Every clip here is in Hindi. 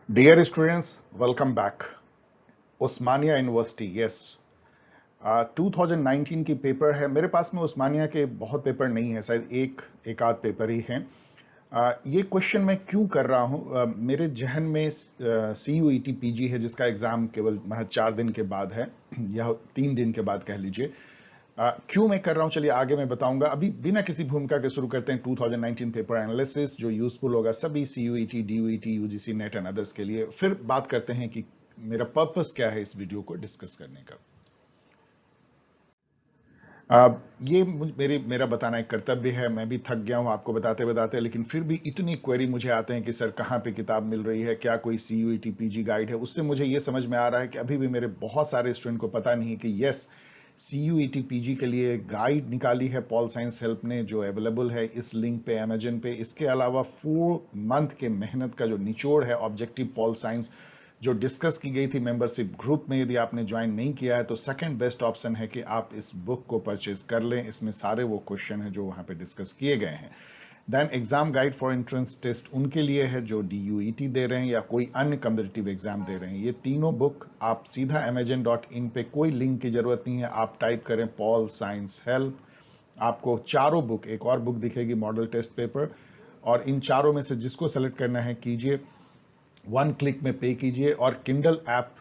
Dear students, welcome back. उस्मानिया यूनिवर्सिटी, यस। 2019 की पेपर है। मेरे पास में उस्मानिया के बहुत पेपर नहीं है, शायद एक आध पेपर ही हैं। ये क्वेश्चन मैं क्यों कर रहा हूं? मेरे जहन में CUET PG है, जिसका एग्जाम केवल महज 4 दिन के बाद है या 3 दिन के बाद कह लीजिए। क्यों मैं कर रहा हूं, चलिए आगे मैं बताऊंगा। अभी बिना किसी भूमिका के शुरू करते हैं 2019 पेपर एनालिसिस, जो यूजफुल होगा सभी CUET, DUET, UGC net and others के लिए। फिर बात करते हैं कि मेरा पर्पस क्या है इस वीडियो को डिस्कस करने का। ये मेरा बताना एक कर्तव्य है। मैं भी थक गया हूं आपको बताते बताते, लेकिन फिर भी इतनी क्वेरी मुझे आते हैं कि सर कहां पे किताब मिल रही है, क्या कोई CUET PG गाइड है। उससे मुझे ये समझ में आ रहा है कि अभी भी मेरे बहुत सारे स्टूडेंट को पता नहीं है कि यस, CUET PG के लिए गाइड निकाली है पॉल साइंस हेल्प ने, जो अवेलेबल है इस लिंक पे, अमेजन पे। इसके अलावा 4 मंथ के मेहनत का जो निचोड़ है, ऑब्जेक्टिव पॉल साइंस, जो डिस्कस की गई थी मेंबरशिप ग्रुप में, यदि आपने ज्वाइन नहीं किया है तो सेकंड बेस्ट ऑप्शन है कि आप इस बुक को परचेज कर लें। इसमें सारे वो क्वेश्चन है जो वहां पे डिस्कस किए गए हैं। Then exam guide for entrance test उनके लिए है जो DUET दे रहे हैं या कोई अन्य कम्पिटिटिव एग्जाम दे रहे हैं। ये तीनों बुक आप सीधा amazon.in पे, कोई लिंक की जरूरत नहीं है, आप टाइप करें पॉल साइंस हेल्प, आपको चारों बुक, एक और बुक दिखेगी मॉडल टेस्ट पेपर, और इन चारों में से जिसको सेलेक्ट करना है कीजिए। 1 क्लिक में पे कीजिए और किंडल ऐप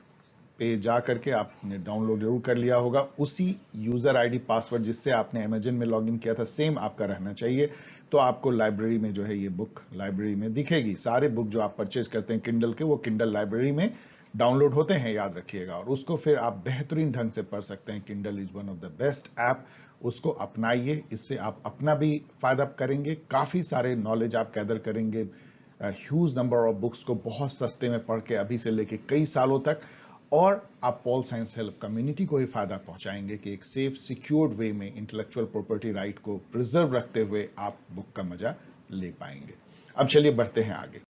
पे जा करके आपने डाउनलोड जरूर कर लिया होगा। उसी यूजर आईडी पासवर्ड जिससे आपने अमेजन में लॉगिन किया था, सेम आपका रहना चाहिए। तो आपको लाइब्रेरी में जो है ये बुक लाइब्रेरी में दिखेगी। सारे बुक जो आप परचेज करते हैं किंडल के, वो किंडल लाइब्रेरी में डाउनलोड होते हैं, याद रखिएगा। और उसको फिर आप बेहतरीन ढंग से पढ़ सकते हैं। Kindle is one of the best app, उसको अपनाइए। इससे आप अपना भी फायदा करेंगे, काफी सारे नॉलेज आप गैदर करेंगे, ह्यूज नंबर ऑफ बुक्स को बहुत सस्ते में पढ़ के अभी से लेके कई सालों तक। और आप पॉल साइंस हेल्प कम्युनिटी को भी फायदा पहुंचाएंगे कि एक सेफ सिक्योर्ड वे में इंटेलेक्चुअल प्रॉपर्टी राइट को प्रिजर्व रखते हुए आप बुक का मजा ले पाएंगे। अब चलिए बढ़ते हैं आगे।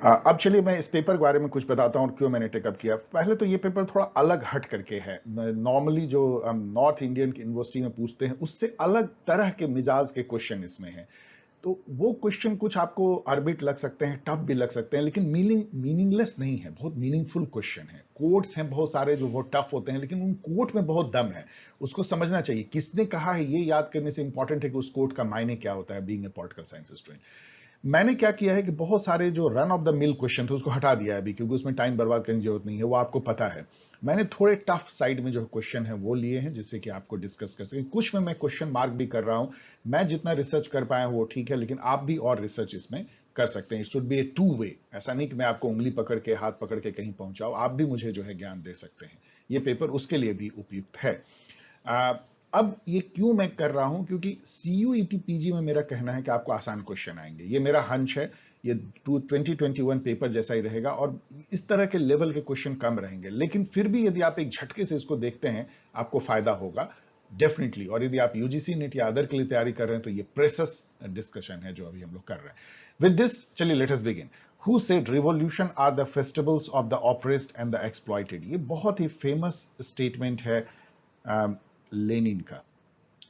अब चलिए मैं इस पेपर के बारे में कुछ बताता हूं और क्यों मैंने टेकअप किया। पहले तो ये पेपर थोड़ा अलग हट करके है। नॉर्मली जो नॉर्थ इंडियन यूनिवर्सिटी में पूछते हैं उससे अलग तरह के मिजाज के क्वेश्चन इसमें हैं। तो वो क्वेश्चन कुछ आपको अरबिट लग सकते हैं, टफ भी लग सकते हैं, लेकिन मीनिंगलेस नहीं है, बहुत मीनिंगफुल क्वेश्चन है। कोट्स हैं बहुत सारे जो बहुत टफ होते हैं, लेकिन उन कोट में बहुत दम है, उसको समझना चाहिए। किसने कहा है ये याद करने से इंपॉर्टेंट है कि उस कोट का मायने क्या होता है, being a political science student. मैंने क्या किया है कि बहुत सारे जो run of the mill question थे उसको हटा दिया है अभी, क्योंकि उसमें टाइम बर्बाद करने की जरूरत नहीं है, वो आपको पता है। मैंने थोड़े टफ साइड में जो क्वेश्चन है वो लिए हैं, जिससे कि आपको डिस्कस कर सकें। कुछ में मैं क्वेश्चन मार्क भी कर रहा हूं। मैं जितना रिसर्च कर पाया हूं वो ठीक है, लेकिन आप भी और रिसर्च इसमें कर सकते हैं। It should be A two way. ऐसा नहीं कि मैं आपको उंगली पकड़ के, हाथ पकड़ के कहीं पहुंचाऊं, आप भी मुझे जो है ज्ञान दे सकते हैं। ये पेपर उसके लिए भी उपयुक्त है। अब ये क्यों मैं कर रहा हूं? क्योंकि CUET PG में मेरा कहना है कि आपको आसान क्वेश्चन आएंगे। ये मेरा हंच है। ये 2021 पेपर जैसा ही रहेगा और इस तरह के लेवल के क्वेश्चन कम रहेंगे, लेकिन फिर भी यदि आप एक झटके से इसको देखते हैं आपको फायदा होगा डेफिनेटली। और यदि आप UGC नेट या अदर के लिए तैयारी कर रहे हैं तो ये प्रेसस डिस्कशन है जो अभी हम लोग कर रहे हैं। विद दिस चलिए let us begin. Who said revolution are the festivals of the oppressed and the exploited? ये बहुत ही फेमस स्टेटमेंट है लेनिन का।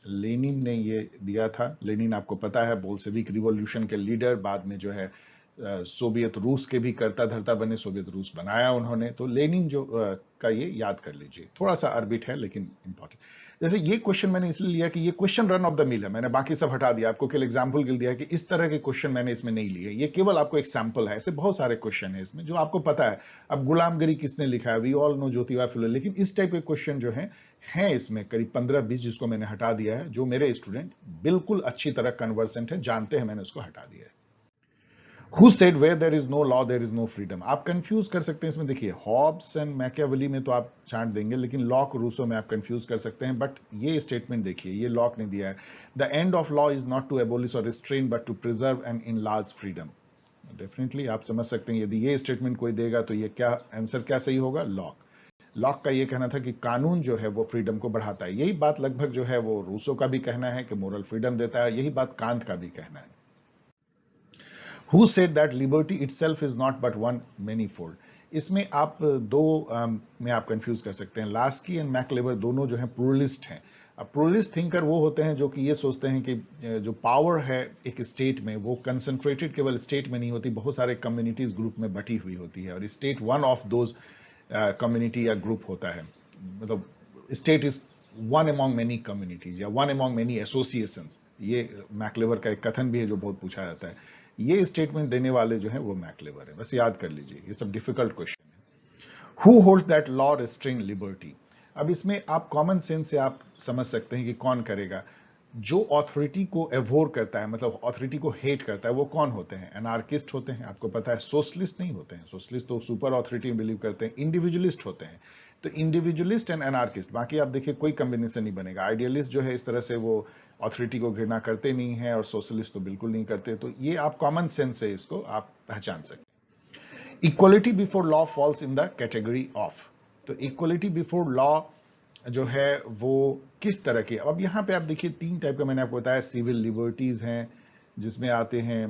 लेनिन ने ये दिया था। लेनिन आपको पता है बोल्शेविक रिवॉल्यूशन के लीडर, बाद में जो है सोवियत रूस के भी करता धरता बने, सोवियत रूस बनाया उन्होंने। तो लेनिन जो का ये याद कर लीजिए। थोड़ा सा अरबिट है लेकिन इंपॉर्टेंट। जैसे ये क्वेश्चन मैंने इसलिए लिया कि ये question run of the mill है, मैंने बाकी सब हटा दिया, आपको केवल एग्जांपल के लिए दिया कि इस तरह के क्वेश्चन मैंने इसमें नहीं लिए। ये केवल आपको एक सैंपल है, ऐसे बहुत सारे क्वेश्चन है इसमें जो आपको पता है। अब गुलामगिरी किसने लिखा है, we all know Jyotiba Phule, लेकिन इस टाइप के क्वेश्चन जो है इसमें करीब 15-20 जिसको मैंने हटा दिया है, जो मेरे स्टूडेंट बिल्कुल अच्छी तरह कन्वर्सेंट है, जानते हैं, मैंने उसको हटा दिया है। Who said where there is no law there is no freedom? आप कंफ्यूज कर सकते हैं इसमें। देखिए हॉब्स एंड मैकियावेली में तो आप छांट देंगे, लेकिन लॉक रूसो में आप कंफ्यूज कर सकते हैं। बट ये स्टेटमेंट देखिए, ये लॉक ने दिया है, the end of law is not to abolish और restrain but to preserve and enlarge freedom. Definitely आप समझ सकते हैं, यदि ये स्टेटमेंट कोई देगा तो ये क्या आंसर क्या सही होगा? लॉक। लॉक का ये कहना था कि कानून जो है वो फ्रीडम को बढ़ाता है। यही बात लगभग जो है वो रूसो का भी कहना है कि मोरल फ्रीडम देता है। यही बात कांत का भी कहना है। Who said that liberty itself is not but one manifold? इसमें आप दो में आप कंफ्यूज कर सकते हैं। लास्की एंड मैकलेबर दोनों जो है प्लूरलिस्ट हैं। प्लूरलिस्ट थिंकर वो होते हैं जो कि ये सोचते हैं कि जो पावर है एक स्टेट में वो कंसंट्रेटेड केवल स्टेट में नहीं होती, बहुत सारे कम्युनिटीज ग्रुप में बटी हुई होती है, और state one of those community या ग्रुप होता है। मतलब state is one among many communities या वन अमॉन्ग मेनी एसोसिएशंस। ये मैकलेवर का एक कथन भी है जो बहुत पूछा जाता है। ये स्टेटमेंट देने वाले जो है वो मैकलेवर है, बस याद कर लीजिए, ये सब डिफिकल्ट क्वेश्चन है। Who hold that law restraining liberty? अब इसमें आप कॉमन सेंस से आप समझ सकते हैं कि कौन करेगा। जो अथॉरिटी को एवोर करता है, मतलब अथॉरिटी को हेट करता है, वो कौन होते हैं? एनार्किस्ट होते हैं, आपको पता है। सोशलिस्ट नहीं होते हैं, सोशलिस्ट तो सुपर अथॉरिटी में बिलीव करते हैं। इंडिविजुअलिस्ट होते हैं। तो इंडिविजुअलिस्ट एंड एनार्किस्ट, बाकी आप देखिए कोई कॉम्बिनेशन नहीं बनेगा। आइडियलिस्ट जो है इस तरह से वो अथॉरिटी को घृणा करते नहीं है, और सोशलिस्ट तो बिल्कुल नहीं करते। तो ये आप कॉमन सेंस से इसको आप पहचान सकते हैं। Equality before law falls in the category of. तो इक्वलिटी बिफोर लॉ जो है वो किस तरह की? अब यहां पे आप देखिए 3 टाइप का मैंने आपको बताया। सिविल लिबर्टीज हैं जिसमें आते हैं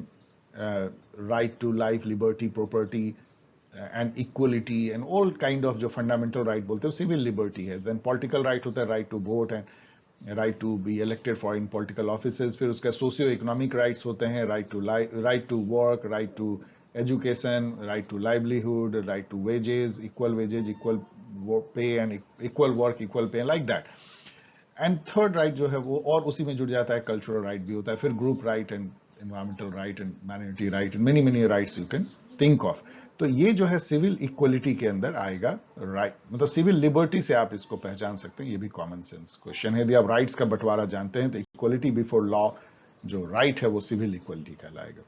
right to life, liberty, property and equality and all kind of जो फंडामेंटल राइट बोलते हैं सिविल लिबर्टी है। देन पॉलिटिकल राइट होता है, right to vote and right to be elected for in political offices. फिर उसका सोशियो इकोनॉमिक राइट्स होते हैं, right to work, right to education, right to livelihood, right to wages, equal wages, equal pay and equal work, equal pay, like that. And third right जो है वो, और उसी में जुड़ जाता है कल्चरल राइट भी होता है, फिर group right and environmental right and minority right and many many rights you can think of. तो ये जो है सिविल इक्वलिटी के अंदर आएगा राइट, मतलब सिविल लिबर्टी से आप इसको पहचान सकते हैं। ये भी कॉमन सेंस क्वेश्चन है। यदि आप राइट्स का बंटवारा जानते हैं तो इक्वलिटी बिफोर लॉ जो राइट है वो सिविल इक्वलिटी कहलाएगा।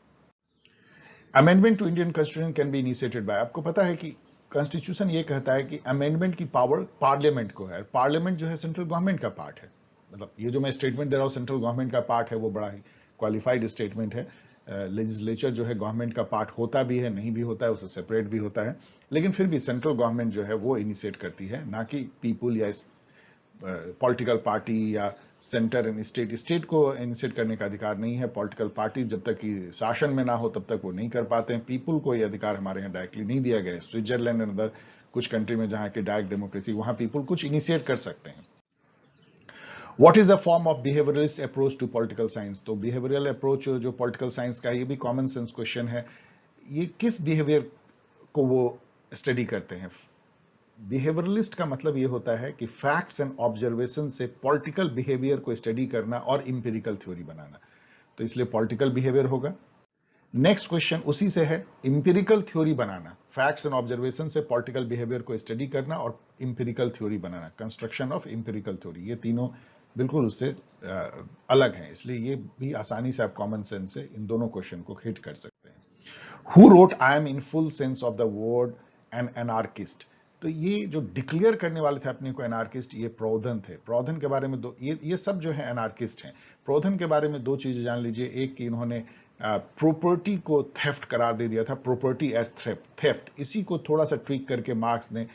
Amendment to Indian constitution can be initiated by. आपको पता है कि कॉन्स्टिट्यूशन ये कहता है कि अमेंडमेंट की पावर पार्लियामेंट को है। पार्लियामेंट जो है सेंट्रल गवर्नमेंट का पार्ट है। मतलब ये जो मैं स्टेटमेंट दे रहा हूं सेंट्रल गवर्नमेंट का पार्ट है, वो बड़ा ही क्वालिफाइड स्टेटमेंट है। लेजिस्लेचर जो है गवर्नमेंट का पार्ट होता भी है, नहीं भी होता है, उससे सेपरेट भी होता है, लेकिन फिर भी सेंट्रल गवर्नमेंट जो है वो इनिशिएट करती है, ना कि पीपुल या पॉलिटिकल पार्टी या सेंटर एंड स्टेट। स्टेट को इनिशिएट करने का अधिकार नहीं है। पॉलिटिकल पार्टी जब तक कि शासन में ना हो तब तक वो नहीं कर पाते हैं। पीपुल को ये अधिकार हमारे यहाँ डायरेक्टली नहीं दिया गया है। स्विट्जरलैंड एंड अदर कुछ कंट्री में जहां की डायरेक्ट डेमोक्रेसी, वहां पीपुल कुछ इनिशिएट कर सकते हैं। What is the form of behaviouralist approach to political science? तो बिहेवियरल अप्रोच जो पॉलिटिकल साइंस का है, ये भी कॉमन सेंस क्वेश्चन है। ये किस बिहेवियर को वो स्टडी करते हैं? बिहेवियरलिस्ट का मतलब यह होता है कि फैक्ट्स एंड ऑब्जर्वेशन से पॉलिटिकल बिहेवियर को स्टडी करना और इंपेरिकल थ्योरी बनाना। तो इसलिए पॉलिटिकल बिहेवियर होगा। नेक्स्ट क्वेश्चन उसी से है, empirical theory banana. Facts and observation से पॉलिटिकल बिहेवियर को स्टडी करना और empirical theory banana, construction of empirical theory. ये तीनों बिल्कुल उससे अलग हैं, इसलिए ये भी आसानी से आप कॉमन सेंस से इन दोनों क्वेश्चन को हिट कर सकते हैं। Who wrote I am in full sense of the word an anarchist? तो ये जो डिक्लेयर करने वाले थे अपने को एनार्किस्ट, ये प्रोधन थे। प्रोधन के बारे में ये सब जो है एनार्किस्ट हैं। प्रोधन के बारे में 2 चीजें जान लीजिए। एक कि इन्होंने प्रॉपर्टी को थेफ्ट करार दे दिया था, प्रॉपर्टी एज थेफ्ट। इसी को थोड़ा सा ट्विक करके मार्क्स ने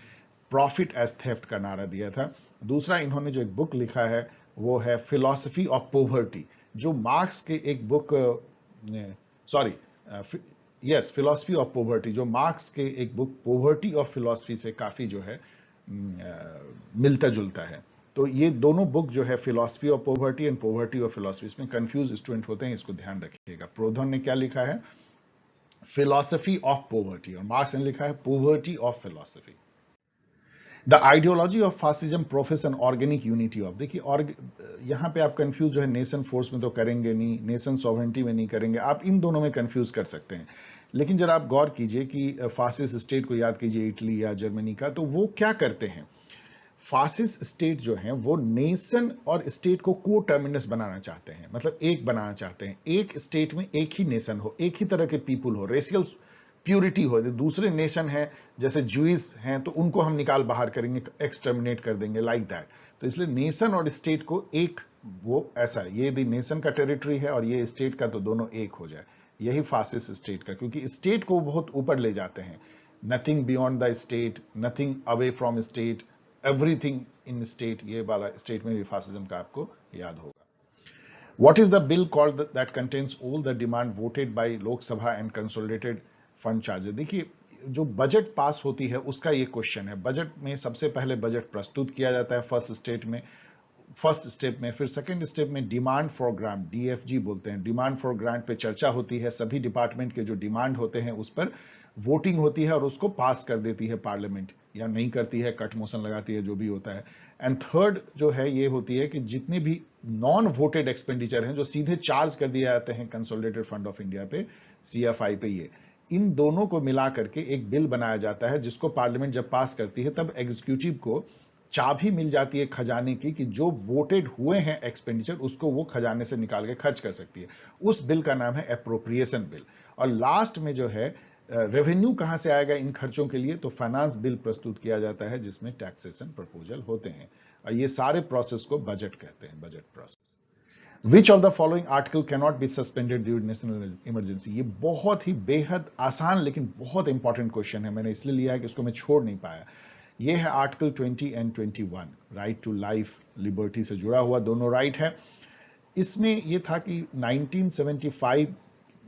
प्रॉफिट एज थेफ्ट का नारा दिया था। दूसरा, इन्होंने जो एक बुक लिखा है वो है फिलॉसफी ऑफ पोवर्टी, जो मार्क्स के एक बुक फिलॉसफी ऑफ पोवर्टी, जो मार्क्स के एक बुक पोवर्टी ऑफ फिलॉसफी से काफी जो है मिलता जुलता है। तो ये दोनों बुक जो है philosophy of poverty and poverty of philosophy, इसमें कंफ्यूज स्टूडेंट होते हैं, इसको ध्यान रखिएगा। प्रोधन ने क्या लिखा है? फिलॉसफी ऑफ पोवर्टी, और मार्क्स ने लिखा है poverty of philosophy. The ideology of fascism profess an organic unity of. देखिए, और यहां पे आप कंफ्यूज जो है नेशन फोर्स में तो करेंगे नहीं, नेशन सॉवरेंटी में नहीं करेंगे, आप इन दोनों में कंफ्यूज कर सकते हैं। लेकिन जरा आप गौर कीजिए कि फासिस्ट स्टेट को याद कीजिए, इटली या जर्मनी का, तो वो क्या करते हैं? फासिस्ट स्टेट जो है वो नेशन और स्टेट को को टर्मिनस बनाना चाहते हैं, मतलब एक बनाना चाहते हैं। एक स्टेट में एक ही नेशन हो, एक ही तरह के पीपुल हो, रेशियल प्यूरिटी हो। दूसरे नेशन है जैसे ज्यूइस हैं तो उनको हम निकाल बाहर करेंगे, एक्सटर्मिनेट कर देंगे, लाइक दैट। तो इसलिए नेशन और स्टेट को एक, वो ऐसा है, ये यदि नेशन का टेरिटरी है और ये स्टेट का, तो दोनों एक हो जाए। यही फासिस्ट स्टेट का, क्योंकि स्टेट को बहुत ऊपर ले जाते हैं। Nothing beyond the state, nothing away from state, everything in state. ये वाला स्टेट में भी फासिज्म का आपको याद होगा। What is the bill called that contains all the demand voted by Lok Sabha and consolidated fund charges? देखिए, जो बजट पास होती है उसका ये क्वेश्चन है। बजट में सबसे पहले बजट प्रस्तुत किया जाता है फर्स्ट स्टेट में, फर्स्ट स्टेप में। फिर सेकंड स्टेप में डिमांड फॉर ग्रांट, डीएफजी बोलते हैं, डिमांड फॉर ग्रांट पे चर्चा होती है, सभी डिपार्टमेंट के जो डिमांड होते हैं उस पर वोटिंग होती है और उसको पास कर देती है पार्लियामेंट, या नहीं करती है, कट मोशन लगाती है, जो भी होता है। एंड थर्ड जो है ये होती है कि जितने भी नॉन वोटेड एक्सपेंडिचर हैं जो सीधे चार्ज कर दिए जाते हैं कंसोलिडेटेड फंड ऑफ इंडिया पे, सीएफआई पे, ये इन दोनों को मिला करके एक बिल बनाया जाता है जिसको पार्लियामेंट जब पास करती है तब एग्जीक्यूटिव को चाबी मिल जाती है खजाने की कि जो वोटेड हुए हैं एक्सपेंडिचर उसको वो खजाने से निकाल के खर्च कर सकती है। उस बिल का नाम है एप्रोप्रिएशन बिल। और लास्ट में जो है रेवेन्यू कहां से आएगा इन खर्चों के लिए, तो फाइनेंस बिल प्रस्तुत किया जाता है जिसमें टैक्सेशन प्रपोजल होते हैं। और ये सारे प्रोसेस को बजट कहते हैं, budget process. Which of the following article can not be suspended during national emergency. ये बहुत ही बेहद आसान लेकिन बहुत इंपॉर्टेंट क्वेश्चन है, मैंने इसलिए लिया है कि इसको मैं छोड़ नहीं पाया। ये है article 20 and 21, right to life, liberty से जुड़ा हुआ दोनों राइट है। इसमें ये था कि 1975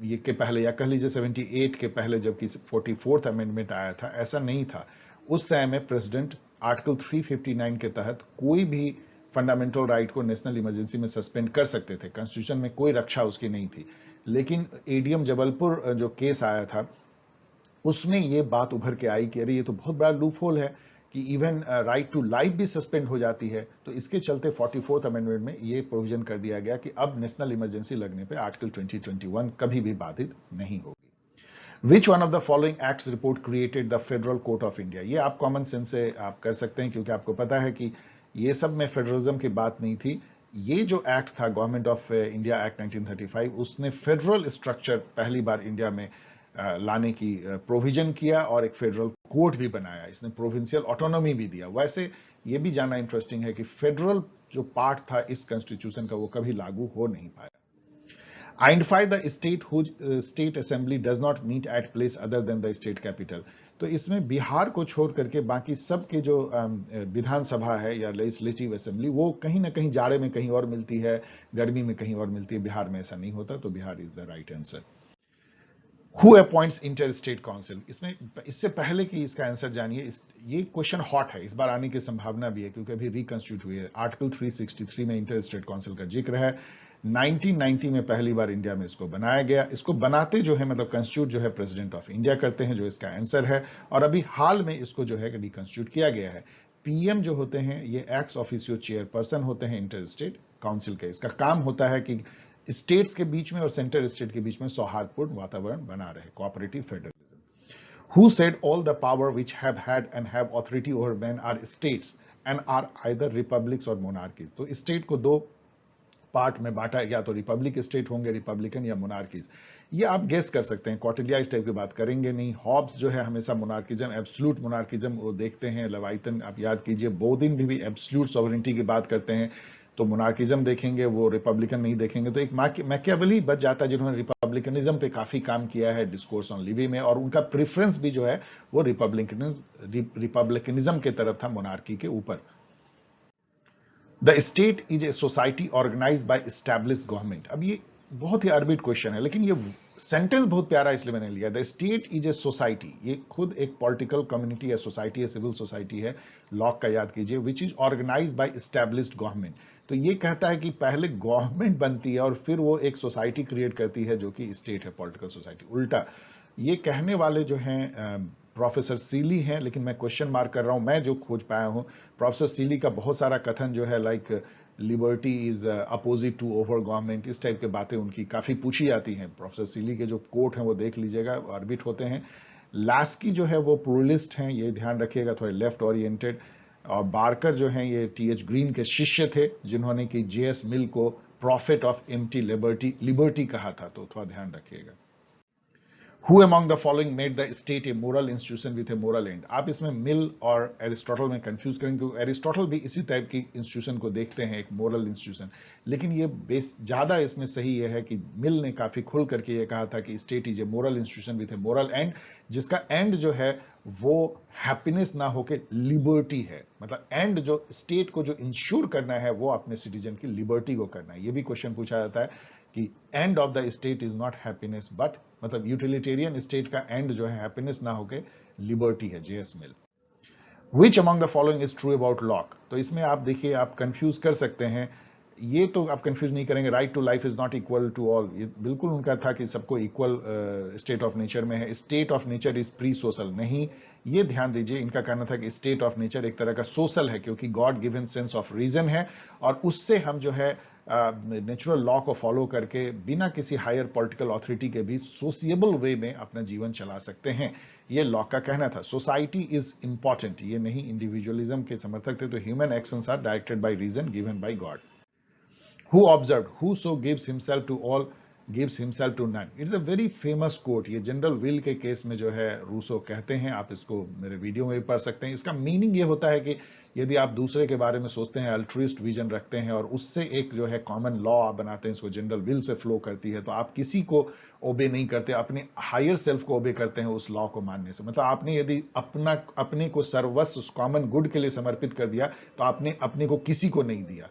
ये के पहले, या कह लीजिए 78 के पहले, जबकि 44th अमेंडमेंट आया था, ऐसा नहीं था। उस समय में प्रेसिडेंट आर्टिकल 359 के तहत कोई भी फंडामेंटल राइट को नेशनल इमरजेंसी में सस्पेंड कर सकते थे, कॉन्स्टिट्यूशन में कोई रक्षा उसकी नहीं थी। लेकिन एडीएम जबलपुर जो केस आया था उसमें ये बात उभर के आई कि अरे ये तो बहुत बड़ा लूप होल है कि इवन राइट टू लाइफ भी सस्पेंड हो जाती है। तो इसके चलते 44th अमेंडमेंट में ये प्रोविजन कर दिया गया कि अब नेशनल इमरजेंसी लगने पे आर्टिकल 2021 कभी भी बाधित नहीं होगी। Which one of the following acts report created the federal court of India. ये आप कॉमन सेंस से आप कर सकते हैं क्योंकि आपको पता है कि ये सब में फेडरलिज्म की बात नहीं थी। ये जो एक्ट था गवर्नमेंट ऑफ इंडिया एक्ट 1935, उसने फेडरल स्ट्रक्चर पहली बार इंडिया में लाने की प्रोविजन किया और एक फेडरल कोर्ट भी बनाया, इसने प्रोविंशियल ऑटोनॉमी भी दिया। वैसे ये भी जानना इंटरेस्टिंग है कि फेडरल जो पार्ट था इस कॉन्स्टिट्यूशन का वो कभी लागू हो नहीं पाया। Identify the state whose state assembly does not meet at place other than the state capital. तो इसमें बिहार को छोड़ करके बाकी सब के जो विधानसभा है या लेजिस्लेटिव असेंबली वो कहीं ना कहीं जाड़े में कहीं और मिलती है, गर्मी में कहीं और मिलती है। बिहार में ऐसा नहीं होता, तो Bihar is the right answer. Who appoints inter-state council. इसमें इससे पहले कि इसका आंसर जानिए, ये क्वेश्चन हॉट है, इस बार आने की संभावना भी है क्योंकि अभी रिकंस्टिट्यूट हुई है। आर्टिकल 363 में इंटर-स्टेट काउंसिल का जिक्र है। 1990 में पहली बार इंडिया में इसको बनाया गया। इसको बनाते जो है मतलब कंस्टिट्यूट जो है प्रेसिडेंट ऑफ इंडिया करते हैं, जो इसका आंसर है। और अभी हाल में इसको जो है रिकंस्टिट्यूट किया गया है। पीएम जो होते हैं ये एक्स ऑफिसियो चेयरपर्सन होते हैं इंटर-स्टेट काउंसिल के। इसका काम होता है कि स्टेट्स के बीच में और सेंटर स्टेट के बीच में सौहार्दपूर्ण वातावरण बना रहे, cooperative federalism. Who said all the power which have had and have authority over men are states and are either republics or monarchies। तो स्टेट को दो पार्ट में बांटा, या तो रिपब्लिक स्टेट होंगे, रिपब्लिकन या मोनार्कीज। ये आप गेस कर सकते हैं, कौटिल्य इस टाइप की बात करेंगे नहीं। हॉब्स जो है हमेशा मोनार्किज्म, एब्सोल्यूट मोनार्किज्म वो देखते हैं। लेविथन आप याद कीजिए, बोदिन भी एब्सोल्यूट सॉवरेनिटी की बात करते हैं, तो मोनार्किज्म देखेंगे, वो रिपब्लिकन नहीं देखेंगे। तो एक मैकियावेली बच जाता है जिन्होंने रिपब्लिकनिज्म पे काफी काम किया है डिस्कोर्स ऑन लिवी में, और उनका प्रेफरेंस भी जो है वो रिपब्लिकनिज्म के तरफ था मोनार्की के ऊपर। The state is a society organised by established government. अब ये बहुत ही अर्बिट क्वेश्चन है, लेकिन ये सेंटेंस बहुत प्यारा इसलिए मैंने लिया। The state is a society, ये खुद एक पॉलिटिकल कम्युनिटी है, सोसाइटी है, सिविल सोसाइटी है, लॉक का याद कीजिए, which is organised by established government. तो ये कहता है कि पहले गवर्नमेंट बनती है और फिर वो एक सोसाइटी क्रिएट करती है जो कि स्टेट है, पॉलिटिकल सोसाइटी। उल्टा ये कहने वाले जो हैं प्रोफेसर सीली हैं, लेकिन मैं क्वेश्चन मार्क कर रहा हूं। मैं जो खोज पाया हूं, प्रोफेसर सीली का बहुत सारा कथन जो है like liberty is opposite to over government, इस टाइप के बातें उनकी काफी पूछी जाती हैं। प्रोफेसर सीली के जो कोट हैं वो देख लीजिएगा, ऑर्बिट होते हैं। लास्की जो है वो प्लूरलिस्ट हैं, ये ध्यान रखिएगा, थोड़े लेफ्ट ओरिएंटेड। और बार्कर जो हैं ये टीएच ग्रीन के शिष्य थे, जिन्होंने कि जेएस मिल को प्रॉफिट ऑफ एम्प्टी लिबर्टी कहा था, तो थोड़ा ध्यान रखिएगा। Who among the following made the state a moral institution with a moral end? आप इसमें मिल और एरिस्टोटल में कंफ्यूज करेंगे, क्योंकि एरिस्टोटल भी इसी टाइप की इंस्टीट्यूशन को देखते हैं, एक मोरल इंस्टीट्यूशन। लेकिन ये बेस ज्यादा इसमें सही ये है कि मिल ने काफी खुल करके ये कहा था कि state is A moral institution with A moral and, जिसका एंड जो है वो हैप्पीनेस ना होके लिबर्टी है। मतलब एंड जो स्टेट को जो इंश्योर करना है वो अपने सिटीजन की लिबर्टी को करना है। ये भी क्वेश्चन पूछा जाता है कि end of the state is not happiness but, मतलब यूटिलिटेरियन स्टेट का एंड जो है हैप्पीनेस ना होके लिबर्टी है, JS mill. Which among the following is true about lock. तो इसमें आप देखिए, आप कंफ्यूज कर सकते हैं, ये तो आप कंफ्यूज नहीं करेंगे। Right to life is not equal to all, ये बिल्कुल उनका था कि सबको इक्वल स्टेट ऑफ नेचर में है। State of nature is pre social, नहीं, ये ध्यान दीजिए, इनका कहना था कि स्टेट ऑफ नेचर एक तरह का सोशल है, क्योंकि God given sense of reason है, और उससे हम जो है नेचुरल लॉ को फॉलो करके बिना किसी हायर पॉलिटिकल अथॉरिटी के भी सोसिएबल वे में अपना जीवन चला सकते हैं। ये लॉ का कहना था। सोसाइटी इज इंपॉर्टेंट, ये नहीं इंडिविजुअलिज्म के समर्थक थे। तो human actions are directed by reason given by God. Who observed, whoso gives himself to all gives himself to none. It's a very famous quote. ये जनरल विल के केस में जो है रूसो कहते हैं, आप इसको मेरे वीडियो में भी पढ़ सकते हैं। इसका मीनिंग ये होता है कि यदि आप दूसरे के बारे में सोचते हैं, अल्ट्रुइस्ट विजन रखते हैं, और उससे एक जो है कॉमन लॉ आप बनाते हैं, इसको जनरल विल से फ्लो करती है, तो आप किसी को ओबे नहीं करते, अपने हायर सेल्फ को ओबे करते हैं उस लॉ को मानने से। मतलब आपने यदि अपने को सर्वस्व उस कॉमन गुड के लिए समर्पित कर दिया, तो आपने अपने को किसी को नहीं दिया।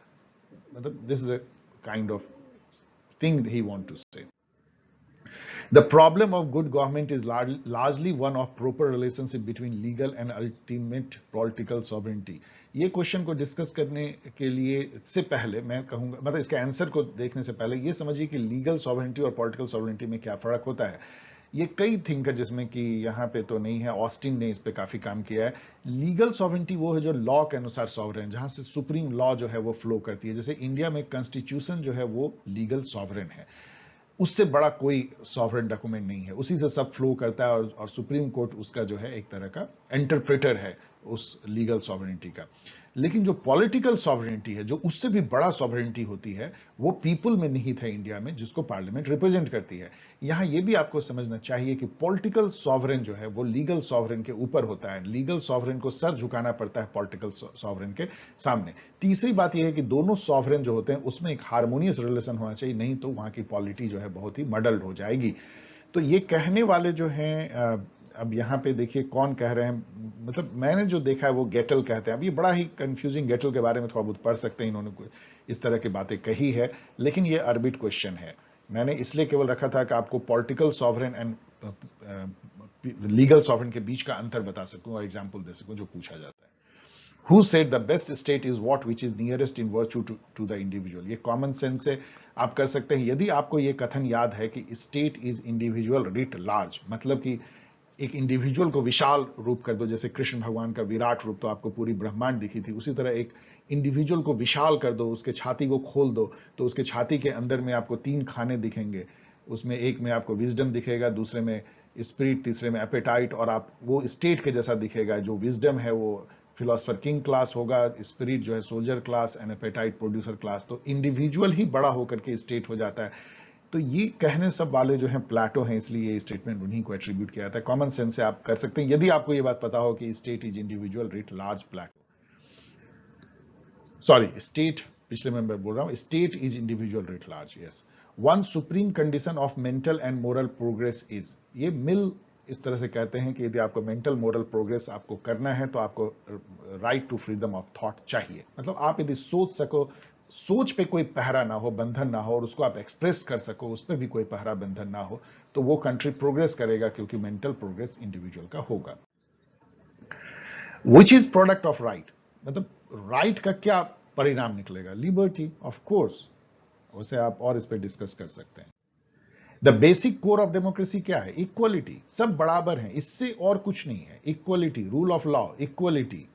This is a kind of thing he want to say. The problem of good government is largely one of proper relationship between legal and ultimate political sovereignty. ये क्वेश्चन को डिस्कस करने के लिए से पहले मैं कहूंगा, मतलब इसके आंसर को देखने से पहले ये समझिए कि लीगल सॉवरेंटी और पॉलिटिकल सॉवरेंटी में क्या फर्क होता है। ये कई थिंकर, जिसमें कि यहां पे तो नहीं है, ऑस्टिन ने इस पे काफी काम किया है। लीगल सॉवरेंटी वो है जो लॉ के अनुसार सॉवरेन, जहां से सुप्रीम लॉ जो है वो फ्लो करती है। जैसे इंडिया में कॉन्स्टिट्यूशन जो है वो लीगल सॉवरेन है, उससे बड़ा कोई सॉवरेन डॉक्यूमेंट नहीं है, उसी से सब फ्लो करता है, और सुप्रीम कोर्ट उसका जो है एक तरह का इंटरप्रेटर है उस लीगल सॉवरेनिटी का। लेकिन जो पॉलिटिकल सॉवरेनिटी है, जो उससे भी बड़ा सॉवरेनिटी होती है, वो पीपल में निहित है इंडिया में, जिसको पार्लियामेंट रिप्रेजेंट करती है। यहां ये भी आपको समझना चाहिए कि पॉलिटिकल सॉवरेन जो है वो लीगल सॉवरेन के ऊपर होता है। लीगल सॉवरेन को सर झुकाना पड़ता है पॉलिटिकल सॉवरेन के सामने। तीसरी बात यह है कि दोनों सॉवरेन जो होते हैं उसमें एक हार्मोनियस रिलेशन होना चाहिए, नहीं तो वहां की पॉलिटी जो है बहुत ही मडल्ड हो जाएगी। तो ये कहने वाले जो हैं, अब यहां पे देखिए कौन कह रहे हैं, मतलब मैंने जो देखा है वो गेटल कहते हैं। अब ये बड़ा ही कंफ्यूजिंग, गेटल के बारे में थोड़ा बहुत पढ़ सकते हैं, इन्होंने इस तरह की बातें कही है, लेकिन ये अर्बिट क्वेश्चन है। मैंने इसलिए केवल रखा था कि आपको political sovereign and legal sovereign के बीच का अंतर बता सकूं और एग्जाम्पल दे सकूं जो पूछा जाता है। Who said the best state is what which is nearest in virtue to the individual? ये कॉमन सेंस से आप कर सकते हैं। यदि आपको ये कथन याद है कि state is individual writ large, मतलब कि एक इंडिविजुअल को विशाल रूप कर दो, जैसे कृष्ण भगवान का विराट रूप तो आपको पूरी ब्रह्मांड दिखी थी, उसी तरह एक इंडिविजुअल को विशाल कर दो, उसके छाती को खोल दो, तो उसके छाती के अंदर में आपको 3 खाने दिखेंगे। उसमें एक में आपको विजडम दिखेगा, दूसरे में स्पिरिट, तीसरे में एपेटाइट, और आप वो स्टेट के जैसा दिखेगा। जो विजडम है वो फिलोसफर किंग क्लास होगा, स्पिरिट जो है soldier class, and appetite producer class. तो इंडिविजुअल ही बड़ा होकर के स्टेट हो जाता है। तो ये कहने सब वाले जो हैं प्लेटो हैं, इसलिए ये स्टेटमेंट उन्हीं को एट्रीब्यूट किया जाता है। कॉमन सेंस से आप कर सकते हैं, यदि आपको ये बात पता हो कि state is individual writ large, Plato, sorry state, पिछले में बोल रहा हूं, state is individual writ large, yes. One supreme condition of mental and moral progress is, ये मिल इस तरह से कहते हैं कि यदि आपको मेंटल मोरल प्रोग्रेस आपको करना है तो आपको right to freedom of thought चाहिए। मतलब आप यदि सोच सको, सोच पे कोई पहरा ना हो, बंधन ना हो, और उसको आप एक्सप्रेस कर सको, उस पर भी कोई पहरा बंधन ना हो, तो वो कंट्री प्रोग्रेस करेगा, क्योंकि मेंटल प्रोग्रेस इंडिविजुअल का होगा। Which is product of right, मतलब राइट का क्या परिणाम निकलेगा? Liberty, of course. उसे आप और इस पर डिस्कस कर सकते हैं। The basic core of democracy क्या है? इक्वलिटी, सब बराबर हैं, इससे और कुछ नहीं है। Equality, rule of law, equality.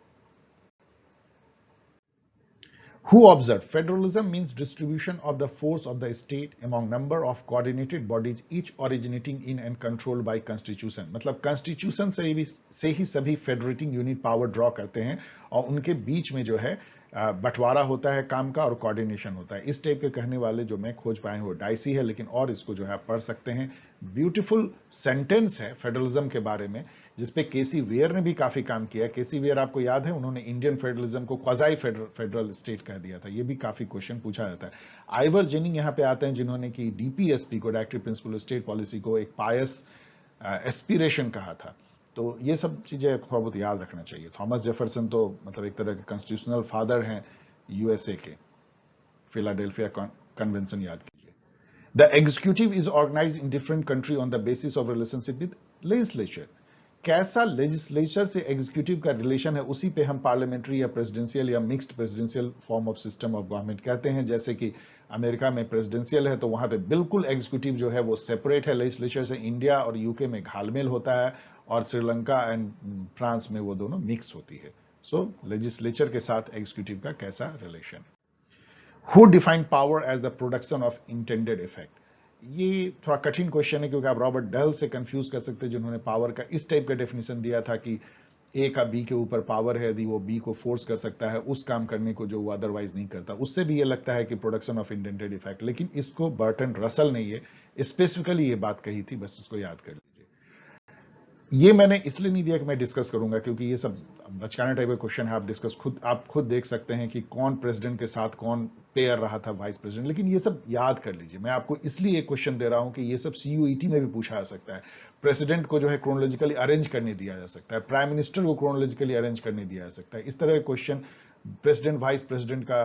Who observed? Federalism means distribution of the force of the state among number of coordinated bodies, each originating in and controlled by constitution. मतलब constitution से ही सभी फेडरेटिंग यूनिट पावर ड्रॉ करते हैं, और उनके बीच में जो है बंटवारा होता है काम का, और कोऑर्डिनेशन होता है। इस टाइप के कहने वाले जो मैं खोज पाए हैं वो डाइसी है, लेकिन और इसको जो है आप पढ़ सकते हैं। ब्यूटीफुल सेंटेंस है फेडरलिज्म के बारे में, जिसपे केसी वेयर ने भी काफी काम किया। केसी वेयर आपको याद है, उन्होंने इंडियन फेडरलिज्म को क्वाजाई फेडरल स्टेट कह दिया था। ये भी काफी क्वेश्चन पूछा जाता है। आइवर जेनिंग यहाँ पे आते हैं, जिन्होंने की डीपीएसपी को, डायरेक्टिव प्रिंसिपल स्टेट पॉलिसी को, एक पायस एस्पिरेशन कहा था। तो ये सब चीजें थोड़ा बहुत याद रखना चाहिए। थॉमस जेफरसन तो मतलब एक तरह के कॉन्स्टिट्यूशनल फादर हैं यूएसए के, फिलाडेल्फिया कन्वेंशन याद कीजिए। The executive is organised in different country on the basis of relationship with legislature. कैसा लेजिस्लेचर से एग्जीक्यूटिव का रिलेशन है, उसी पे हम पार्लियामेंट्री या प्रेसिडेंशियल या mixed presidential form of system of government कहते हैं। जैसे कि अमेरिका में प्रेसिडेंशियल है तो वहां पे बिल्कुल एग्जीक्यूटिव जो है वो सेपरेट है लेजिस्लेचर से। इंडिया और यूके में घालमेल होता है, और श्रीलंका एंड फ्रांस में वो दोनों मिक्स होती है। सो लेजिस्लेचर के साथ एग्जीक्यूटिव का कैसा relation. Who define power as the production of intended effect. ये थोड़ा कठिन क्वेश्चन है, क्योंकि आप रॉबर्ट डेल से कंफ्यूज कर सकते हैं, जिन्होंने पावर का इस टाइप का डेफिनेशन दिया था कि ए का बी के ऊपर पावर है, यदि वो बी को फोर्स कर सकता है उस काम करने को जो वो अदरवाइज नहीं करता। उससे भी ये लगता है कि प्रोडक्शन ऑफ इंटेंडेड इफेक्ट। लेकिन इसको बर्टन रसल ने ये स्पेसिफिकली ये बात कही थी, बस उसको याद कर लीजिए। ये मैंने इसलिए नहीं दिया कि मैं डिस्कस करूंगा, क्योंकि ये सब बचकाना टाइप का क्वेश्चन है। आप खुद देख सकते हैं कि कौन प्रेसिडेंट के साथ कौन पेयर रहा था वाइस प्रेसिडेंट। लेकिन ये सब याद कर लीजिए। मैं आपको इसलिए एक क्वेश्चन दे रहा हूं कि ये सब सीयूईटी में भी पूछा जा सकता है। प्रेसिडेंट को जो है क्रोनोलॉजिकली अरेंज करने दिया जा सकता है, प्राइम मिनिस्टर को क्रोनोलॉजिकली अरेंज करने दिया जा सकता है। इस तरह के क्वेश्चन, प्रेसिडेंट वाइस प्रेसिडेंट का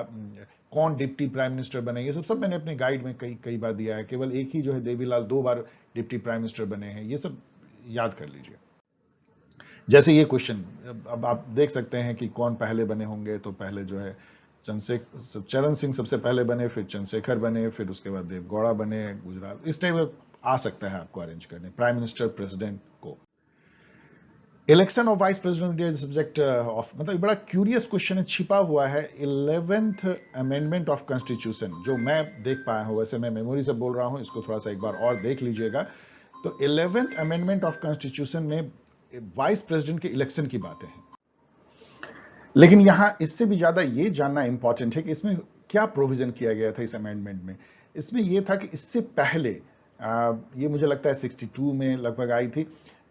कौन डिप्टी प्राइम मिनिस्टर बने, ये सब मैंने अपने गाइड में कई बार दिया है। केवल एक ही जो है देवीलाल 2 बार डिप्टी प्राइम मिनिस्टर बने हैं। ये सब याद कर लीजिए। जैसे ये क्वेश्चन, अब आप देख सकते हैं कि कौन पहले बने होंगे। तो पहले जो है चरण सिंह सबसे पहले बने, फिर चंद्रशेखर बने, फिर उसके बाद देवगौड़ा बने गुजरात। इस टाइप आ सकता है आपको अरेंज करने, प्राइम मिनिस्टर प्रेसिडेंट को। Election of vice president subject of, मतलब बड़ा क्यूरियस क्वेश्चन है, छिपा हुआ है। 11th अमेंडमेंट ऑफ कॉन्स्टिट्यूशन जो मैं देख पाया हूं, वैसे मैं मेमोरी से बोल रहा हूं, इसको थोड़ा सा एक बार और देख लीजिएगा। तो 11th अमेंडमेंट ऑफ कॉन्स्टिट्यूशन में वाइस प्रेसिडेंट के इलेक्शन की बातें हैं। लेकिन यहां इससे भी ज्यादा ये जानना इंपॉर्टेंट है कि इसमें क्या प्रोविजन किया गया था इस अमेंडमेंट में। इसमें यह था कि इससे पहले, ये मुझे लगता है 62 में लगभग आई थी।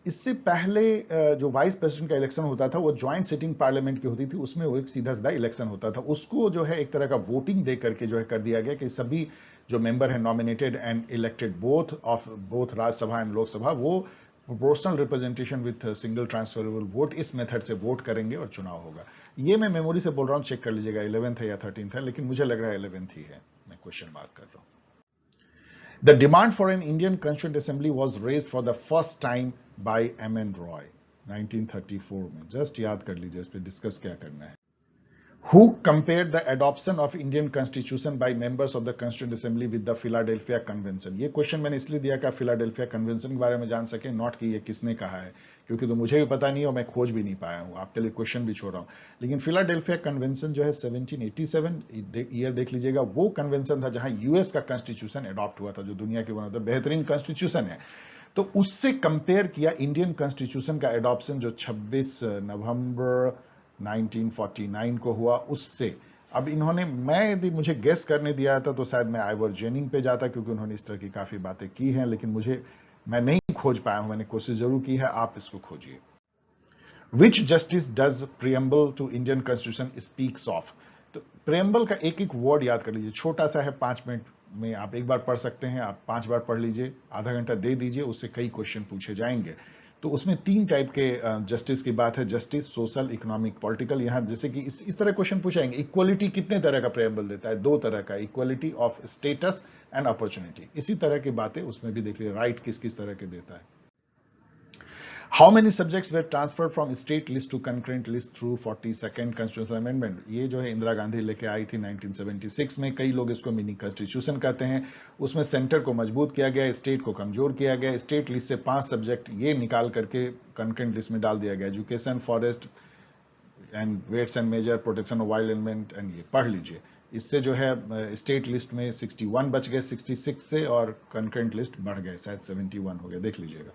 इससे पहले जो वाइस प्रेसिडेंट का इलेक्शन होता था वो ज्वाइंट सिटिंग पार्लियामेंट की होती थी। उसमें वो एक सीधा सीधा इलेक्शन होता था। उसको जो है एक तरह का वोटिंग दे करके जो है कर दिया गया कि सभी जो मेंबर है nominated and elected both Rajya Sabha and Lok Sabha, वो proportional representation with single transferable vote, इस मेथड से वोट करेंगे और चुनाव होगा। ये मैं मेमोरी से बोल रहा हूं, चेक कर लीजिएगा 11th है या 13th है, लेकिन मुझे लग रहा है 11th ही है। मैं क्वेश्चन मार्क कर रहा हूं। The demand for an Indian Constituent Assembly was raised for the first time by M.N. Roy 1934 में। जस्ट याद कर लीजिए, इस पे डिस्कस क्या करना है। Who compared the adoption of Indian Constitution by members of the Constituent Assembly with the Philadelphia Convention? ये क्वेश्चन मैंने इसलिए दिया कि आप फिलाडेल्फिया कन्वेंशन के बारे में जान सके, नॉट कि ये किसने कहा है, क्योंकि तो मुझे भी पता नहीं और मैं खोज भी नहीं पाया हूं। आपके लिए क्वेश्चन भी छोड़ रहा हूं। लेकिन फिलाडेल्फिया कन्वेंशन जो है 1787 ईयर देख लीजिएगा, वो कन्वेंशन था जहां यूएस का कॉन्स्टिट्यूशन अडॉप्ट हुआ था, जो दुनिया के वन ऑफ द बेहतरीन कॉन्स्टिट्यूशन है। तो उससे कंपेयर किया इंडियन कॉन्स्टिट्यूशन का एडॉप्शन जो 26 नवंबर 1949 को हुआ, उससे। अब इन्होंने, मैं यदि मुझे गेस करने दिया था तो शायद मैं आइवर जेनिंग पे जाता, क्योंकि उन्होंने इस तरह की काफी बातें की हैं, लेकिन मैं नहीं खोज पाया हूं। मैंने कोशिश जरूर की है, आप इसको खोजिए। Which justice does preamble to Indian constitution speaks of. तो प्रियम्बल का एक एक वर्ड याद कर लीजिए, छोटा सा है, 5 मिनट में आप एक बार पढ़ सकते हैं। आप 5 बार पढ़ लीजिए, आधा घंटा दे दीजिए, उससे कई क्वेश्चन पूछे जाएंगे। तो उसमें 3 टाइप के जस्टिस की बात है, जस्टिस, सोशल, इकोनॉमिक, पॉलिटिकल। यहां जैसे कि इस तरह क्वेश्चन पूछाएंगे। इक्वलिटी कितने तरह का प्रेम्बल देता है? 2 तरह का, equality of status and opportunity. इसी तरह की बातें उसमें भी देख लीजिए, राइट किस किस तरह के देता है। How many subjects were transferred from state list to concurrent list through 42nd constitutional amendment. ये जो है इंदिरा गांधी लेके आई थी 1976 में। कई लोग इसको मिनी कॉन्स्टिट्यूशन कहते हैं। उसमें सेंटर को मजबूत किया गया, स्टेट को कमजोर किया गया। स्टेट लिस्ट से 5 सब्जेक्ट ये निकाल करके कंकरेंट लिस्ट में डाल दिया गया, education, forest and weights and measure, protection of wild element and ये पढ़ लीजिए। इससे जो है स्टेट लिस्ट में 61 बच गए 66 से, और कंकरेंट लिस्ट बढ़ गए, शायद 71 हो गया, देख लीजिएगा।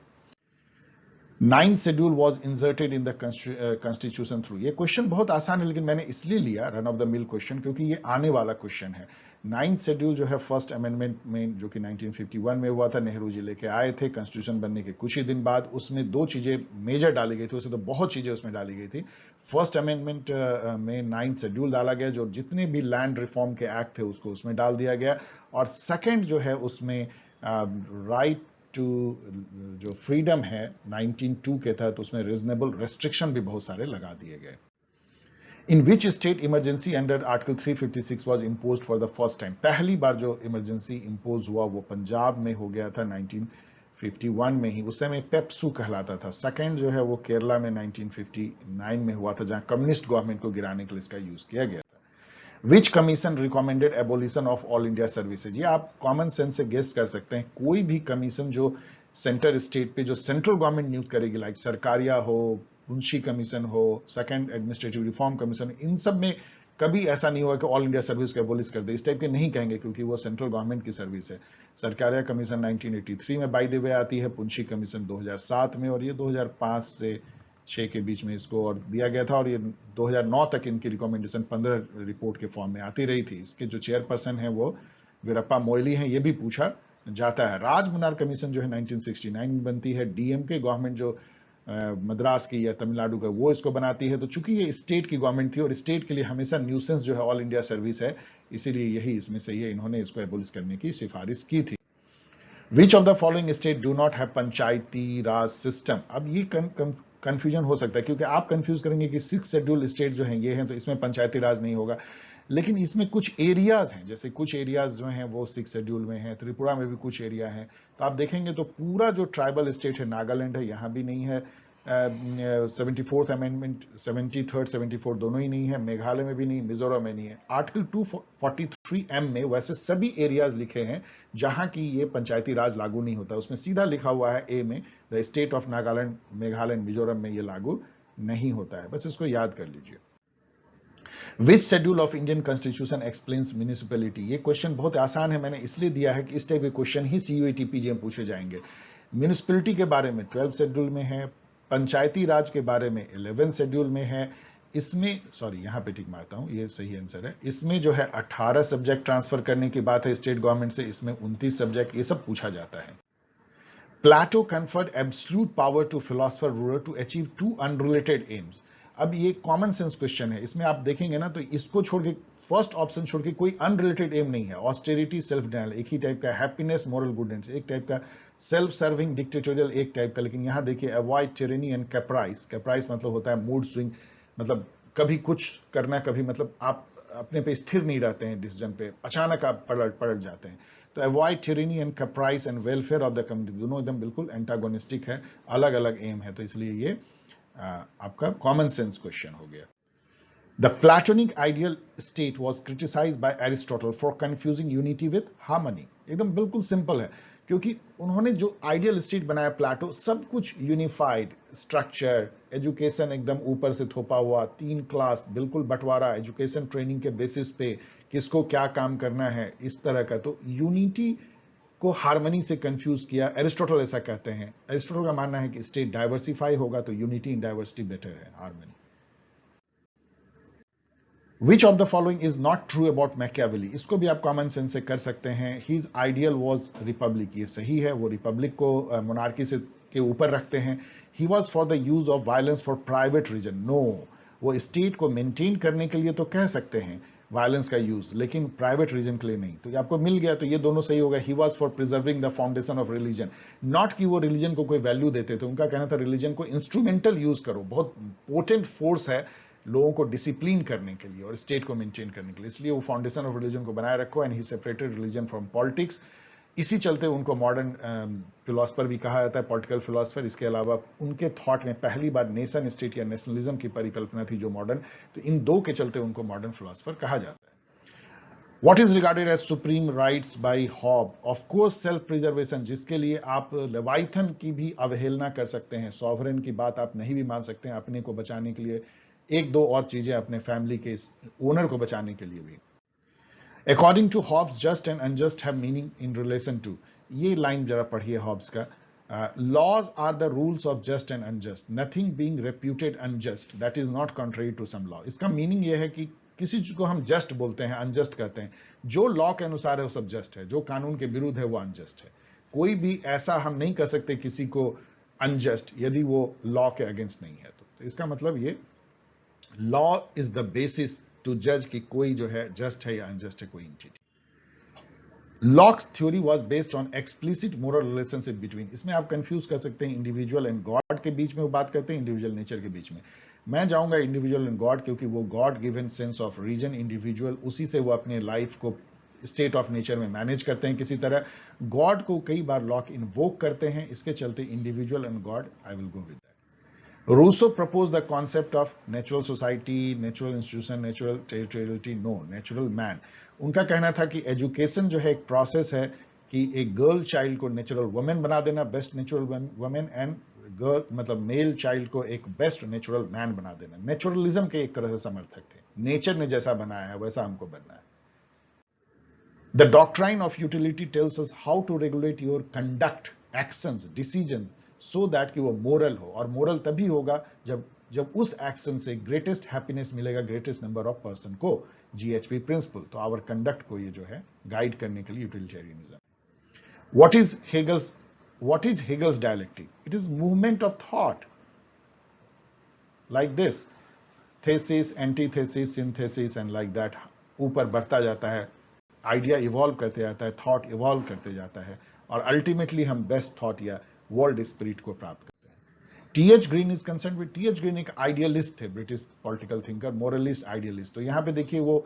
9th schedule was inserted in the constitution through. ये क्वेश्चन बहुत आसान है, लेकिन मैंने इसलिए लिया run of the mill question क्योंकि ये आने वाला क्वेश्चन है। 9th शेड्यूल जो है फर्स्ट अमेंडमेंट में, जो कि 1951 में हुआ था, नेहरू जी लेके आए थे कॉन्स्टिट्यूशन बनने के कुछ ही दिन बाद। उसमें 2 चीजें मेजर डाली गई थी, उससे तो बहुत चीजें उसमें डाली गई थी। फर्स्ट अमेंडमेंट में 9th शेड्यूल डाला गया, जो जितने भी लैंड रिफॉर्म के एक्ट थे उसको उसमें डाल दिया गया। और सेकेंड जो है उसमें राइट टू जो फ्रीडम है 19(2) के तहत, उसमें रीजनेबल रेस्ट्रिक्शन भी बहुत सारे लगा दिए गए। In which state emergency under article 356 was impose for the first time. पहली बार जो इमरजेंसी इंपोज हुआ वो पंजाब में हो गया था 51 में ही, उस समय पेप्सू कहलाता था। सेकंड जो है वो केरला में 1959 में हुआ था, जहां कम्युनिस्ट गवर्नमेंट को गिराने के लिए इसका यूज किया गया था। Which commission recommended abolition of all India services? ये आप कॉमन सेंस से गेस कर सकते हैं। कोई भी कमीशन जो सेंटर स्टेट पे, जो सेंट्रल गवर्नमेंट नियुक्त करेगी, लाइक सरकारिया हो, मुंशी कमीशन हो, सेकंड एडमिनिस्ट्रेटिव रिफॉर्म कमीशन, इन सब में कभी ऐसा नहीं हुआ कि ऑल इंडिया सर्विस को एबोलिश कर दे। इस टाइप के नहीं कहेंगे, क्योंकि वो सेंट्रल गवर्नमेंट की सर्विस है। सरकारिया कमीशन 1983 में बाय द वे आती है, पुंछी कमीशन 2007 में, और ये 2005 से 6 के बीच में इसको और दिया गया था, और ये 2009 तक इनकी रिकमेंडेशन 15 रिपोर्ट के फॉर्म में आती रही थी। इसके जो चेयरपर्सन है वो वीरप्पा मोइली हैं, ये भी पूछा जाता है। राजमनार कमीशन जो है 1969 में बनती है। डीएमके गवर्नमेंट जो मद्रास की या तमिलनाडु का, वो इसको बनाती है। तो चूंकि ये स्टेट की गवर्नमेंट थी और स्टेट के लिए हमेशा न्यूसेंस जो है ऑल इंडिया सर्विस है, इसीलिए यही इसमें सही है, इन्होंने इसको एबोलिश करने की सिफारिश की थी। Which of the following state do not have Panchayati Raj system? अब ये कंफ्यूजन हो सकता है, क्योंकि आप कंफ्यूज करेंगे कि 6 शेड्यूल स्टेट जो हैं ये हैं, तो इसमें पंचायती राज नहीं होगा। लेकिन इसमें कुछ एरियाज हैं, जैसे कुछ एरियाज जो हैं वो 6 शेड्यूल में हैं, त्रिपुरा में भी कुछ एरिया हैं। तो आप देखेंगे तो पूरा जो ट्राइबल स्टेट है, नागालैंड है, यहां भी नहीं है। 74th अमेंडमेंट, 73rd 74 दोनों ही नहीं है। मेघालय में भी नहीं, मिजोरम में नहीं है। आर्टिकल 243M में वैसे सभी एरियाज लिखे हैं जहां की ये पंचायती राज लागू नहीं होता। उसमें सीधा लिखा हुआ है ए में, the state of Nagaland, Meghalaya, Mizoram में ये लागू नहीं होता है। बस इसको याद कर लीजिए। Which schedule of Indian constitution explains municipality? ये क्वेश्चन बहुत आसान है, मैंने इसलिए दिया है कि इस टाइप के क्वेश्चन ही सीयूईटी पीजी में पूछे जाएंगे। म्यूनिसिपैलिटी के बारे में 12 शेड्यूल में है, पंचायती राज के बारे में 11 शेड्यूल में है। इसमें सॉरी, यहां पे टिक मारता हूं, ये सही आंसर है। इसमें जो है 18 सब्जेक्ट ट्रांसफर करने की बात है स्टेट गवर्नमेंट से, इसमें 29 सब्जेक्ट, ये सब पूछा जाता है। Plato conferred absolute power to philosopher ruler to achieve 2 unrelated aims. अब ये कॉमन सेंस क्वेश्चन है, इसमें आप देखेंगे ना तो इसको छोड़ के, फर्स्ट ऑप्शन छोड़ के कोई अनरिलेटेड एम नहीं है। ऑस्टेरिटी, सेल्फ डिनायल एक ही टाइप का, हैप्पीनेस, मोरल गुडनेस एक टाइप का, सेल्फ सर्विंग, डिक्टेटोरियल एक टाइप का। लेकिन यहां देखिए, avoid tyranny and caprice. Caprice मतलब होता है मूड स्विंग, मतलब कभी कुछ करना, कभी मतलब आप अपने पे स्थिर नहीं रहते हैं डिसीजन पे, अचानक आप पलट जाते हैं। तो avoid tyranny and caprice and welfare of the community, दोनों एकदम बिल्कुल एंटागोनिस्टिक है, अलग अलग एम है। तो इसलिए ये आपका कॉमन सेंस क्वेश्चन हो गया। The Platonic ideal state was criticized by Aristotle for confusing unity with harmony. एकदम बिल्कुल सिंपल है, क्योंकि उन्होंने जो आइडियल स्टेट बनाया प्लाटो, सब कुछ यूनिफाइड स्ट्रक्चर, एजुकेशन एकदम ऊपर से थोपा हुआ, 3 क्लास बिल्कुल बंटवारा, एजुकेशन ट्रेनिंग के बेसिस पे किसको क्या काम करना है, इस तरह का। तो यूनिटी को हार्मनी से कंफ्यूज किया। एरिस्टोटल ऐसा कहते हैं। एरिस्टोटल का मानना है कि स्टेट डाइवर्सिफाई होगा तो यूनिटी इन डाइवर्सिटी बेटर है, harmony. Which of the following is not true about Machiavelli? इसको भी आप कॉमन सेंस से कर सकते हैं। His ideal was republic, ये सही है, वो रिपब्लिक को मोनार्की से के ऊपर रखते हैं। He was for the use of violence for private reason. No, वो स्टेट को मेंटेन करने के लिए तो कह सकते हैं वायलेंस का यूज, लेकिन प्राइवेट रीजन के लिए नहीं। तो ये आपको मिल गया, तो ये दोनों सही होगा। He was for preserving the foundation of religion, not कि वो रिलीजन को कोई वैल्यू देते थे। उनका कहना था रिलीजन को इंस्ट्रूमेंटल यूज करो, बहुत पोटेंट फोर्स है लोगों को डिसिप्लिन करने के लिए और स्टेट को मेंटेन करने के लिए, इसलिए वो फाउंडेशन ऑफ रिलीजन को बनाए रखो। And he separated religion from politics. इसी चलते उनको मॉडर्न फिलोसफर भी कहा जाता है, पॉलिटिकल फिलोसफर। इसके अलावा उनके थॉट में पहली बार नेशन स्टेट या नेशनलिज्म की परिकल्पना थी जो मॉडर्न, तो इन दो के चलते उनको मॉडर्न फिलोसफर कहा जाता है। What is regarded as supreme rights by Hobbes? Of course, self preservation, जिसके लिए आप लेवाइथन की भी अवहेलना कर सकते हैं। सॉवरेन की बात आप नहीं भी मान सकते हैं, अपने को बचाने के लिए एक दो और चीजें, अपने फैमिली के ओनर को बचाने के लिए भी। According to Hobbes, just and unjust have meaning in relation to, ये लाइन जरा पढ़िए हॉब्स का। Laws are the rules of just and unjust, nothing being reputed unjust that is not contrary to some law. इसका मीनिंग यह है कि किसी चीज को हम जस्ट बोलते हैं, अनजस्ट कहते हैं। जो लॉ के अनुसार है वो सब जस्ट है, जो कानून के विरुद्ध है वो अनजस्ट है। कोई भी ऐसा हम नहीं कर सकते किसी को अनजस्ट यदि वो लॉ के अगेंस्ट नहीं है। तो इसका मतलब ये law is the basis to जज कि कोई जो है जस्ट है या अनजस्ट है कोई entity. Locks theory was based on explicit moral relationship between, इसमें आप कंफ्यूज कर सकते हैं इंडिविजुअल एंड गॉड के बीच में वो बात करते हैं, इंडिविजुअल नेचर के बीच में। मैं जाऊंगा इंडिविजुअल एंड गॉड, क्योंकि वो God given sense of reason, individual, उसी से वो अपने लाइफ को स्टेट ऑफ नेचर में मैनेज करते हैं किसी तरह, गॉड को कई बार लॉक इन्वोक करते हैं, इसके चलते individual and God, I will go with that. Rousseau propose the concept of natural society, natural institution, natural territoriality, no, natural man. उनका कहना था कि एजुकेशन जो है एक प्रोसेस है कि एक गर्ल चाइल्ड को नेचुरल वुमेन बना देना, best natural women, and girl मतलब मेल चाइल्ड को एक बेस्ट नेचुरल मैन बना देना। नेचुरलिज्म के एक तरह से समर्थक थे, नेचर ने जैसा बनाया है वैसा हमको बनना है। The doctrine of utility tells us how to regulate your conduct, actions, decision, so that कि वो मोरल हो, और मोरल तभी होगा जब उस एक्शन से ग्रेटेस्ट हैप्पीनेस मिलेगा ग्रेटेस्ट नंबर ऑफ पर्सन को, जीएचपी प्रिंसिपल। तो आवर कंडक्ट को ये जो है गाइड करने के लिए utilitarianism. What is Hegel's dialectic? It is movement of thought. Like this, thesis, antithesis, synthesis, and like that. ऊपर बढ़ता जाता है, आइडिया इवॉल्व करते जाता है, थॉट इवॉल्व करते जाता है, और अल्टीमेटली हम बेस्ट थॉट या वर्ल्ड स्पिरिट को प्राप्त करते हैं। TH. Green is concern with, TH. Green एक आइडियलिस्ट थे, ब्रिटिश पॉलिटिकल थिंकर, मोरलिस्ट, आइडियलिस्ट। तो यहां पे देखिए वो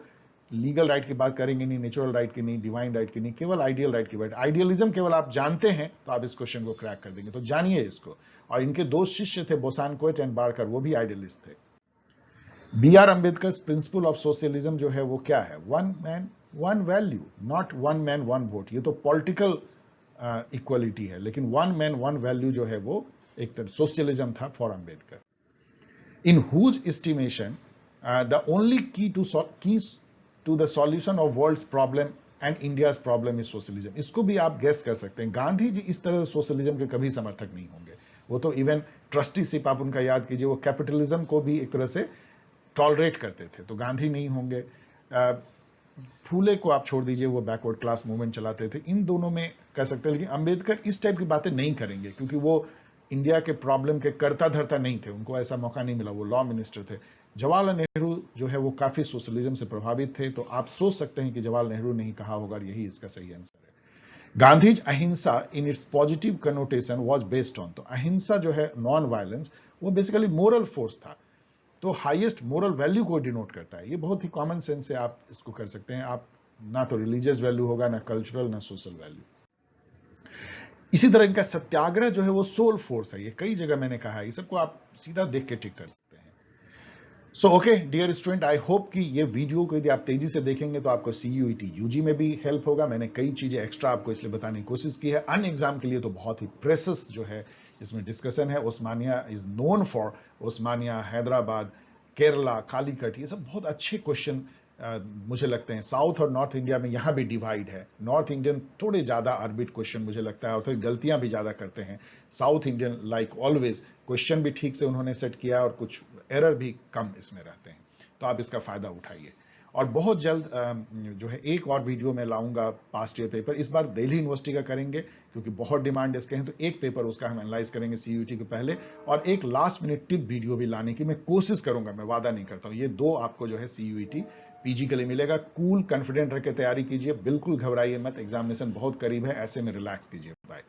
लीगल राइट की बात करेंगे नहीं, नेचुरल राइट की नहीं, डिवाइन राइट की नहीं, केवल आइडियल राइट की बात। आइडियलिज्म केवल आप जानते हैं तो आप इस क्वेश्चन को क्रैक कर देंगे, तो जानिए इसको। और इनके दो शिष्य थे, बोसानकोट एंड बारकर, वो भी आइडियलिस्ट थे। B R. Ambedkar principle of socialism जो है वो क्या है? One man one value, not one man one vote. ये तो पॉलिटिकल इक्वलिटी है, लेकिन वन मैन वन वैल्यू जो है वो एक तरह सोशलिज्म था for Ambedkar. In whose estimation the only key to the solution of world's problem and India's problem is socialism. इसको भी आप गेस कर सकते हैं, गांधी जी इस तरह से सोशलिज्म के कभी समर्थक नहीं होंगे। वो तो इवन ट्रस्टीशिप आप उनका याद कीजिए, वो कैपिटलिज्म को भी एक तरह से टॉलरेट करते थे, तो गांधी नहीं होंगे। फूले को आप छोड़ दीजिए, वो बैकवर्ड क्लास मूवमेंट चलाते थे। इन दोनों में कह सकते हैं, लेकिन अंबेडकर इस टाइप की बातें नहीं करेंगे, क्योंकि वो इंडिया के प्रॉब्लम के कर्ता धर्ता नहीं थे, उनको ऐसा मौका नहीं मिला, वो लॉ मिनिस्टर थे। जवाहरलाल नेहरू जो है वो काफी सोशलिज्म से प्रभावित थे, तो आप सोच सकते हैं कि जवाहरलाल नेहरू ने ही कहा होगा, यही इसका सही आंसर है। गांधीज अहिंसा in its positive connotation was based on, तो अहिंसा जो है नॉन वायलेंस, वो बेसिकली मोरल फोर्स था, तो हाईएस्ट मोरल वैल्यू को डिनोट करता है। ये बहुत ही कॉमन सेंस से आप इसको कर सकते हैं। आप ना तो रिलीजियस वैल्यू होगा, ना कल्चरल, ना सोशल वैल्यू। इसी तरह इनका सत्याग्रह जो है वो सोल फोर्स है, ये कई जगह मैंने कहा है, ये सबको आप सीधा देख के टिक कर सकते हैं। So okay dear student, I hope कि ये वीडियो को यदि आप तेजी से देखेंगे तो आपको सीयूईटी यूजी में भी हेल्प होगा। मैंने कई चीजें एक्स्ट्रा आपको इसलिए बताने की कोशिश की है। अन्य एग्जाम के लिए तो बहुत ही प्रेसस जो है इसमें डिस्कशन है। उस्मानिया इज नोन फॉर, उस्मानिया, हैदराबाद, केरला, कालीकट, ये सब बहुत अच्छे क्वेश्चन मुझे लगते हैं। साउथ और नॉर्थ इंडिया में यहां भी डिवाइड है। नॉर्थ इंडियन थोड़े ज्यादा ऑर्बिट क्वेश्चन मुझे लगता है, और थोड़ी गलतियां भी ज्यादा करते हैं। South Indian like always question भी ठीक से उन्होंने सेट किया, और कुछ एरर भी कम इसमें रहते हैं, तो आप इसका फायदा उठाइए। और बहुत जल्द जो है एक और वीडियो में लाऊंगा पास्ट ईयर पेपर, इस बार दिल्ली यूनिवर्सिटी का करेंगे क्योंकि बहुत डिमांड इसके हैं, तो एक पेपर उसका हम एनालाइज करेंगे सीयूईटी के पहले, और एक लास्ट मिनट टिप वीडियो भी लाने की मैं कोशिश करूंगा, मैं वादा नहीं करता हूं। ये दो आपको जो है सीयूईटी पीजी के लिए मिलेगा। कूल कॉन्फिडेंट रह के तैयारी कीजिए, बिल्कुल घबराइए मत, एग्जामिनेशन बहुत करीब है, ऐसे में रिलैक्स कीजिए। बाय।